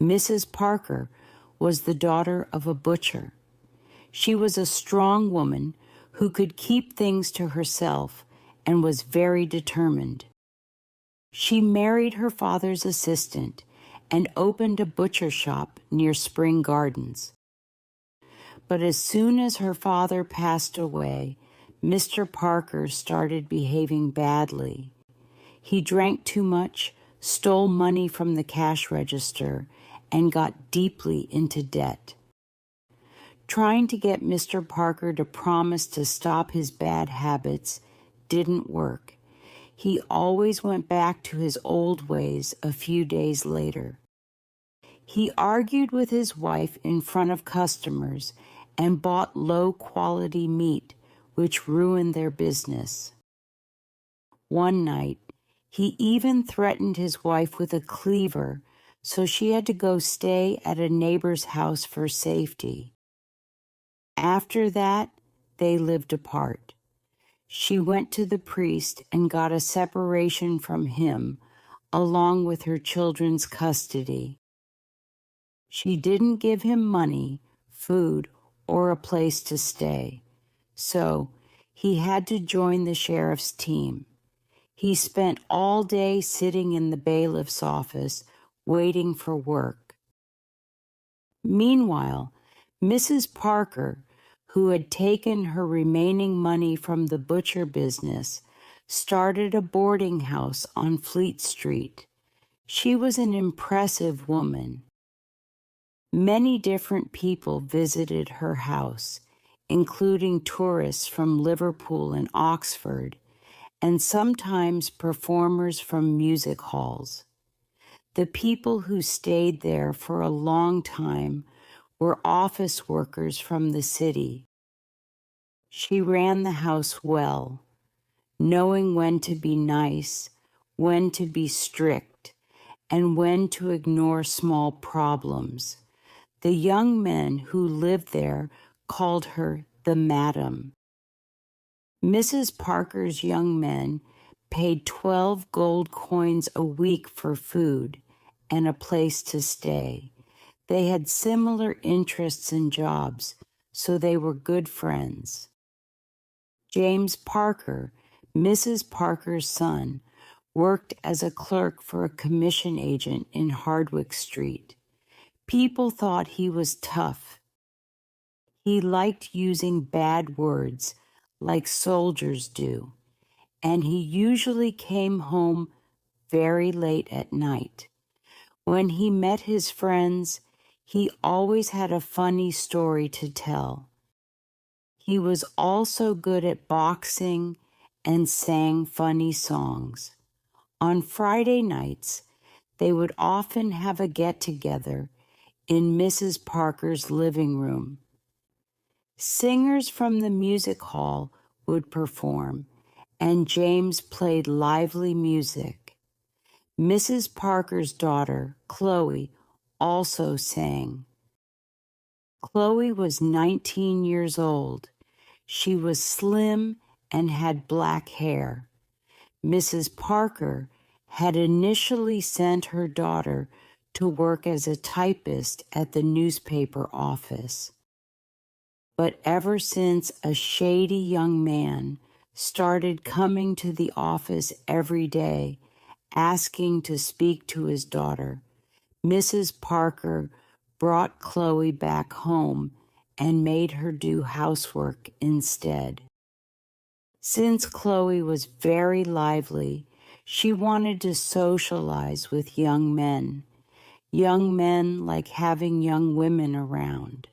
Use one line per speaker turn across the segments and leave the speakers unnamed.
Mrs. Parker was the daughter of a butcher. She was a strong woman who could keep things to herself and was very determined. She married her father's assistant and opened a butcher shop near Spring Gardens. But as soon as her father passed away, Mr. Parker started behaving badly. He drank too much, stole money from the cash register, and got deeply into debt. Trying to get Mr. Parker to promise to stop his bad habits didn't work. He always went back to his old ways a few days later. He argued with his wife in front of customers and bought low-quality meat, which ruined their business. One night, he even threatened his wife with a cleaver, so she had to go stay at a neighbor's house for safety. After that, they lived apart. She went to the priest and got a separation from him, along with her children's custody. She didn't give him money, food, or a place to stay, so he had to join the sheriff's team. He spent all day sitting in the bailiff's office, waiting for work. Meanwhile, Mrs. Parker, who had taken her remaining money from the butcher business, started a boarding house on Fleet Street. She was an impressive woman. Many different people visited her house, including tourists from Liverpool and Oxford, and sometimes performers from music halls. The people who stayed there for a long time were office workers from the city. She ran the house well, knowing when to be nice, when to be strict, and when to ignore small problems. The young men who lived there called her the Madam. Mrs. Parker's young men paid 12 gold coins a week for food and a place to stay. They had similar interests and jobs, so they were good friends. James Parker, Mrs. Parker's son, worked as a clerk for a commission agent in Hardwick Street. People thought he was tough. He liked using bad words like soldiers do, and he usually came home very late at night. When he met his friends, he always had a funny story to tell. He was also good at boxing and sang funny songs. On Friday nights, they would often have a get-together in Mrs. Parker's living room. Singers from the music hall would perform, and James played lively music. Mrs. Parker's daughter, Chloe, also sang. Chloe was 19 years old. She was slim and had black hair. Mrs. Parker had initially sent her daughter to work as a typist at the newspaper office. But ever since a shady young man started coming to the office every day, asking to speak to his daughter, Mrs. Parker brought Chloe back home and made her do housework instead. Since Chloe was very lively, she wanted to socialize with young men. Young men like having young women around.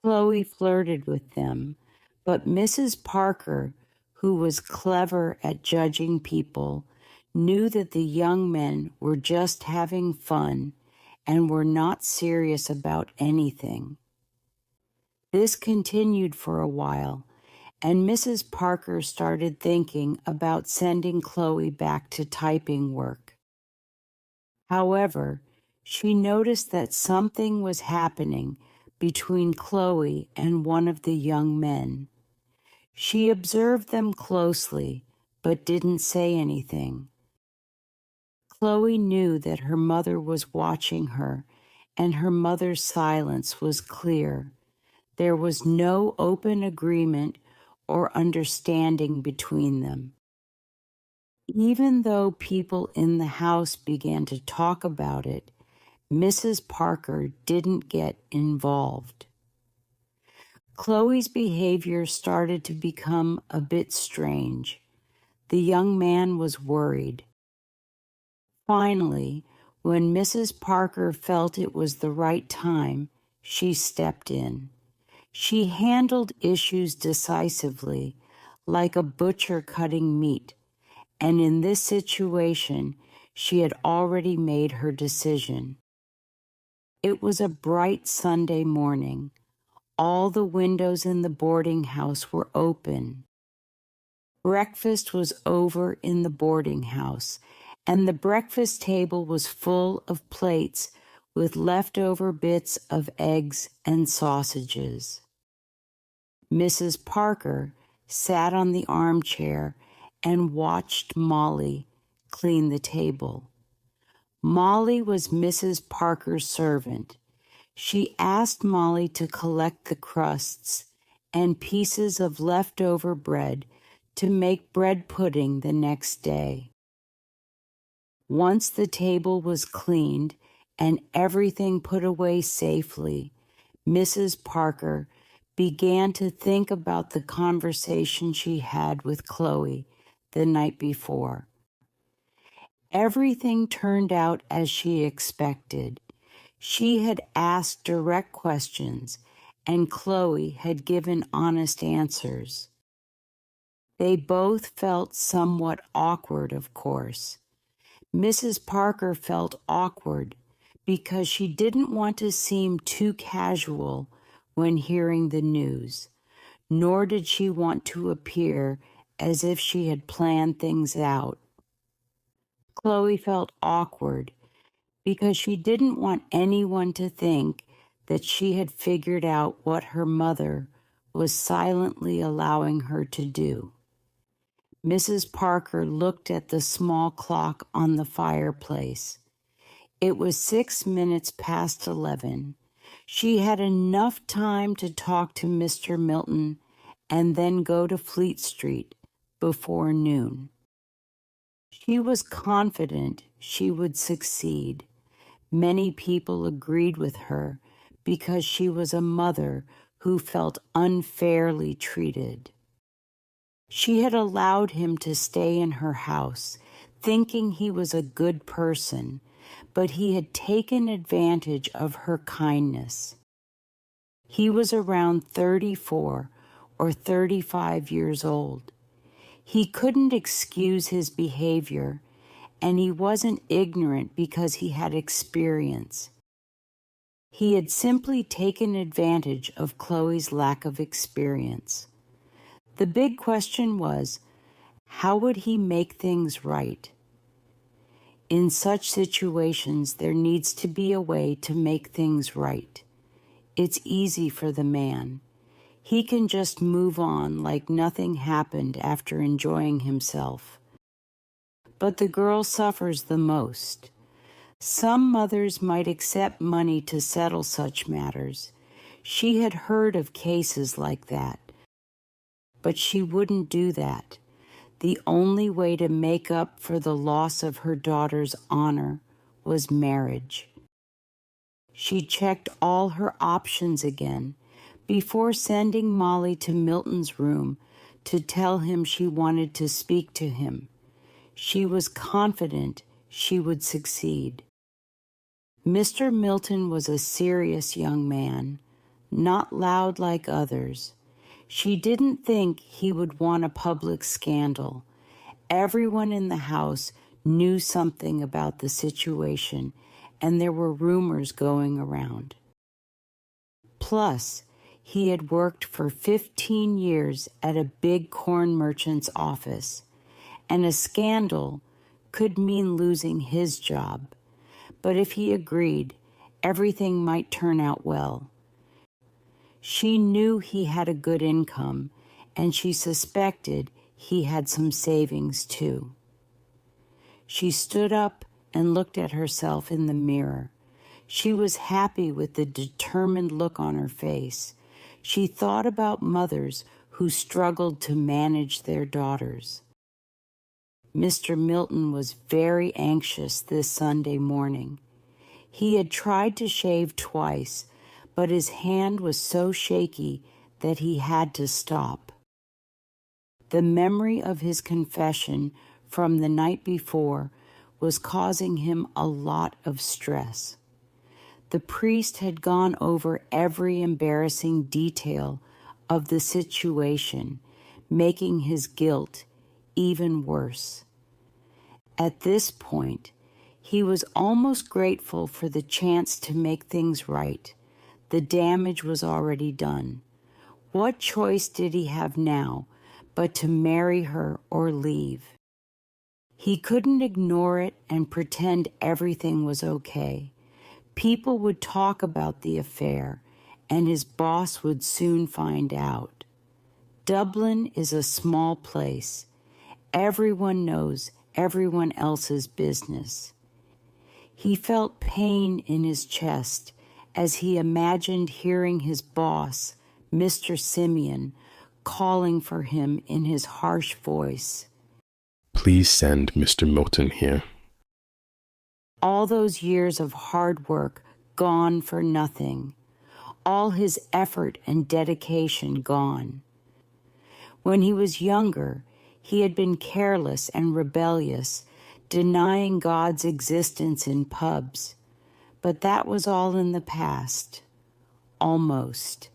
Chloe flirted with them, but Mrs. Parker, who was clever at judging people, knew that the young men were just having fun and were not serious about anything. This continued for a while, and Mrs. Parker started thinking about sending Chloe back to typing work. However, she noticed that something was happening between Chloe and one of the young men. She observed them closely, but didn't say anything. Chloe knew that her mother was watching her, and her mother's silence was clear. There was no open agreement or understanding between them. Even though people in the house began to talk about it, Mrs. Parker didn't get involved. Chloe's behavior started to become a bit strange. The young man was worried. Finally, when Mrs. Parker felt it was the right time, she stepped in. She handled issues decisively, like a butcher cutting meat, and in this situation, she had already made her decision. It was a bright Sunday morning. All the windows in the boarding house were open. Breakfast was over in the boarding house, and the breakfast table was full of plates with leftover bits of eggs and sausages. Mrs. Parker sat on the armchair and watched Molly clean the table. Molly was Mrs. Parker's servant. She asked Molly to collect the crusts and pieces of leftover bread to make bread pudding the next day. Once the table was cleaned and everything put away safely, Mrs. Parker began to think about the conversation she had with Chloe the night before. Everything turned out as she expected. She had asked direct questions, and Chloe had given honest answers. They both felt somewhat awkward, of course. Mrs. Parker felt awkward because she didn't want to seem too casual when hearing the news, nor did she want to appear as if she had planned things out. Chloe felt awkward because she didn't want anyone to think that she had figured out what her mother was silently allowing her to do. Mrs. Parker looked at the small clock on the fireplace. It was 6 minutes past 11. She had enough time to talk to Mr. Milton and then go to Fleet Street before noon. She was confident she would succeed. Many people agreed with her because she was a mother who felt unfairly treated. She had allowed him to stay in her house, thinking he was a good person, but he had taken advantage of her kindness. He was around 34 or 35 years old. He couldn't excuse his behavior, and he wasn't ignorant because he had experience. He had simply taken advantage of Chloe's lack of experience. The big question was, how would he make things right? In such situations, there needs to be a way to make things right. It's easy for the man. He can just move on like nothing happened after enjoying himself. But the girl suffers the most. Some mothers might accept money to settle such matters. She had heard of cases like that. But she wouldn't do that. The only way to make up for the loss of her daughter's honor was marriage. She checked all her options again before sending Molly to Milton's room to tell him she wanted to speak to him. She was confident she would succeed. Mr. Milton was a serious young man, not loud like others. She didn't think he would want a public scandal. Everyone in the house knew something about the situation, and there were rumors going around. Plus, he had worked for 15 years at a big corn merchant's office, and a scandal could mean losing his job. But if he agreed, everything might turn out well. She knew he had a good income, and she suspected he had some savings too. She stood up and looked at herself in the mirror. She was happy with the determined look on her face. She thought about mothers who struggled to manage their daughters. Mr. Milton was very anxious this Sunday morning. He had tried to shave twice, but his hand was so shaky that he had to stop. The memory of his confession from the night before was causing him a lot of stress. The priest had gone over every embarrassing detail of the situation, making his guilt even worse. At this point, he was almost grateful for the chance to make things right. The damage was already done. What choice did he have now but to marry her or leave? He couldn't ignore it and pretend everything was okay. People would talk about the affair, and his boss would soon find out. Dublin is a small place. Everyone knows everyone else's business. He felt pain in his chest as he imagined hearing his boss, Mr. Simeon, calling for him in his harsh voice.
Please send Mr. Milton here.
All those years of hard work gone for nothing. All his effort and dedication gone. When he was younger, he had been careless and rebellious, denying God's existence in pubs. But that was all in the past. Almost.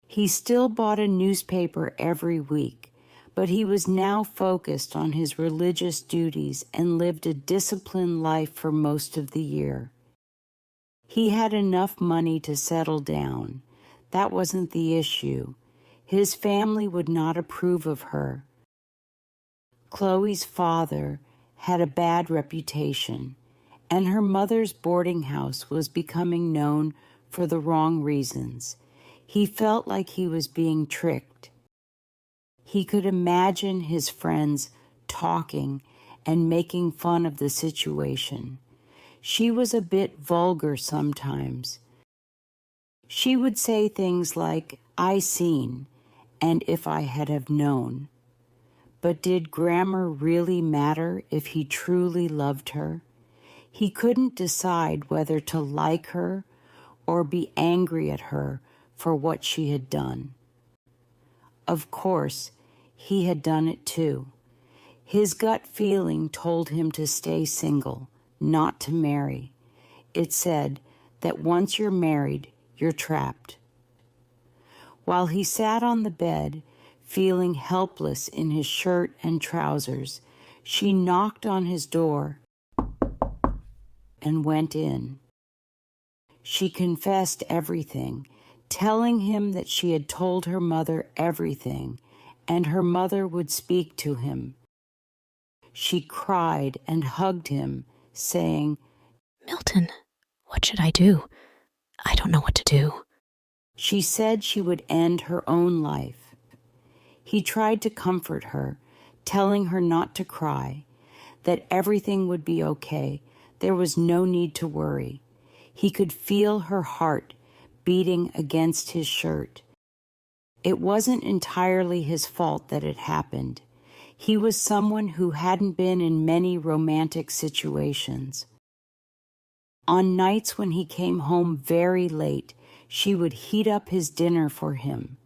He still bought a newspaper every week, but he was now focused on his religious duties and lived a disciplined life for most of the year. He had enough money to settle down. That wasn't the issue. His family would not approve of her. Chloe's father had a bad reputation, and her mother's boarding house was becoming known for the wrong reasons. He felt like he was being tricked. He could imagine his friends talking and making fun of the situation. She was a bit vulgar sometimes. She would say things like, "I seen," and "if I had have known." But did grammar really matter if he truly loved her? He couldn't decide whether to like her or be angry at her for what she had done. Of course, he had done it too. His gut feeling told him to stay single, not to marry. It said that once you're married, you're trapped. While he sat on the bed, feeling helpless in his shirt and trousers, she knocked on his door and went in. She confessed everything, telling him that she had told her mother everything, and her mother would speak to him. She cried and hugged him, saying,
"Milton, what should I do? I don't know what to do."
She said she would end her own life. He tried to comfort her, telling her not to cry, that everything would be okay. There was no need to worry. He could feel her heart beating against his shirt. It wasn't entirely his fault that it happened. He was someone who hadn't been in many romantic situations. On nights when he came home very late, she would heat up his dinner for him.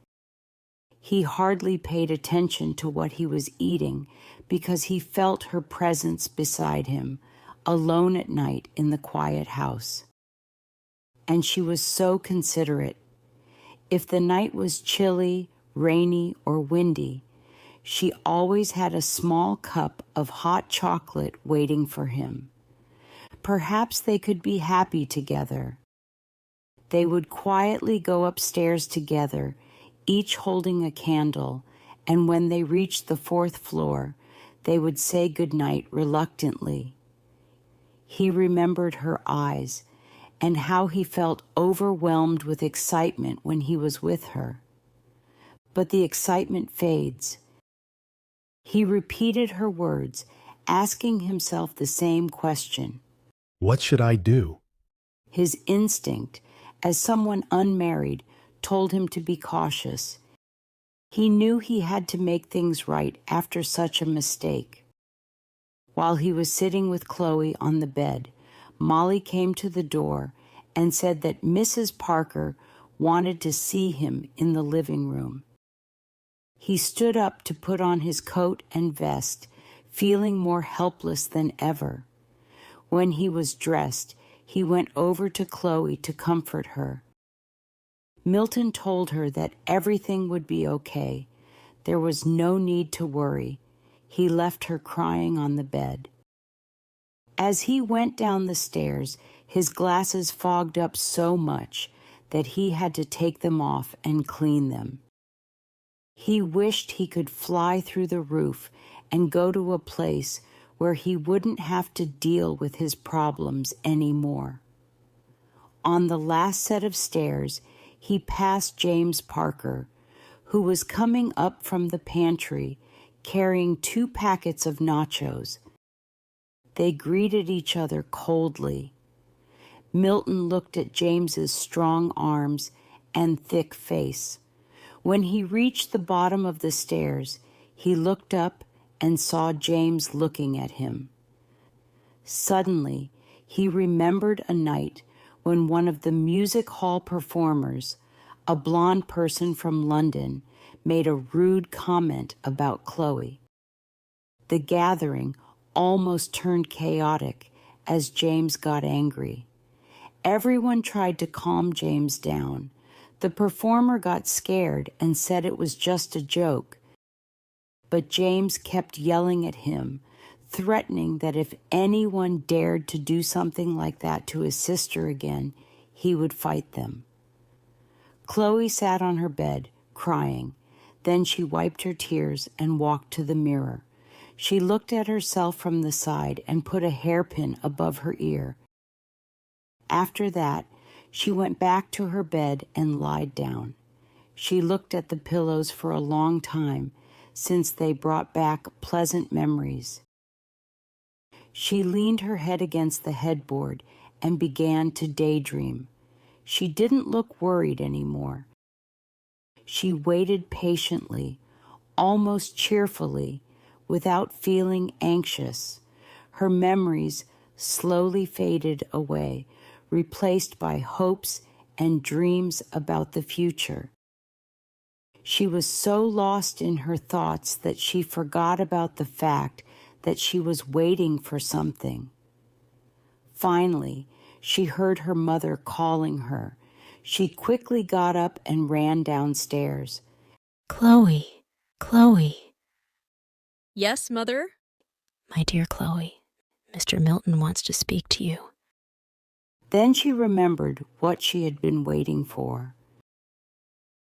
He hardly paid attention to what he was eating because he felt her presence beside him, alone at night in the quiet house. And she was so considerate. If the night was chilly, rainy, or windy, she always had a small cup of hot chocolate waiting for him. Perhaps they could be happy together. They would quietly go upstairs together, each holding a candle, and when they reached the 4th floor, they would say goodnight reluctantly. He remembered her eyes and how he felt overwhelmed with excitement when he was with her. But the excitement fades. He repeated her words asking himself the same question.
What should I do?
His instinct, as someone unmarried, told him to be cautious. He knew he had to make things right after such a mistake. While he was sitting with Chloe on the bed, Molly came to the door and said that Mrs. Parker wanted to see him in the living room. He stood up to put on his coat and vest, feeling more helpless than ever. When he was dressed, he went over to Chloe to comfort her. Milton told her that everything would be okay. There was no need to worry. He left her crying on the bed. As he went down the stairs, his glasses fogged up so much that he had to take them off and clean them. He wished he could fly through the roof and go to a place where he wouldn't have to deal with his problems anymore. On the last set of stairs, he passed James Parker, who was coming up from the pantry carrying 2 packets of nachos. They greeted each other coldly. Milton looked at James's strong arms and thick face. When he reached the bottom of the stairs, he looked up and saw James looking at him. Suddenly, he remembered a night when one of the music hall performers, a blonde person from London, made a rude comment about Chloe. The gathering almost turned chaotic as James got angry. Everyone tried to calm James down. The performer got scared and said it was just a joke. But James kept yelling at him, threatening that if anyone dared to do something like that to his sister again, he would fight them. Chloe sat on her bed, crying. Then she wiped her tears and walked to the mirror. She looked at herself from the side and put a hairpin above her ear. After that, she went back to her bed and lied down. She looked at the pillows for a long time, since they brought back pleasant memories. She leaned her head against the headboard and began to daydream. She didn't look worried anymore. She waited patiently, almost cheerfully, without feeling anxious. Her memories slowly faded away, replaced by hopes and dreams about the future. She was so lost in her thoughts that she forgot about the fact that she was waiting for something. Finally, she heard her mother calling her. She quickly got up and ran downstairs.
Chloe, Chloe.
Yes, Mother?
My dear Chloe, Mr. Milton wants to speak to you.
Then she remembered what she had been waiting for.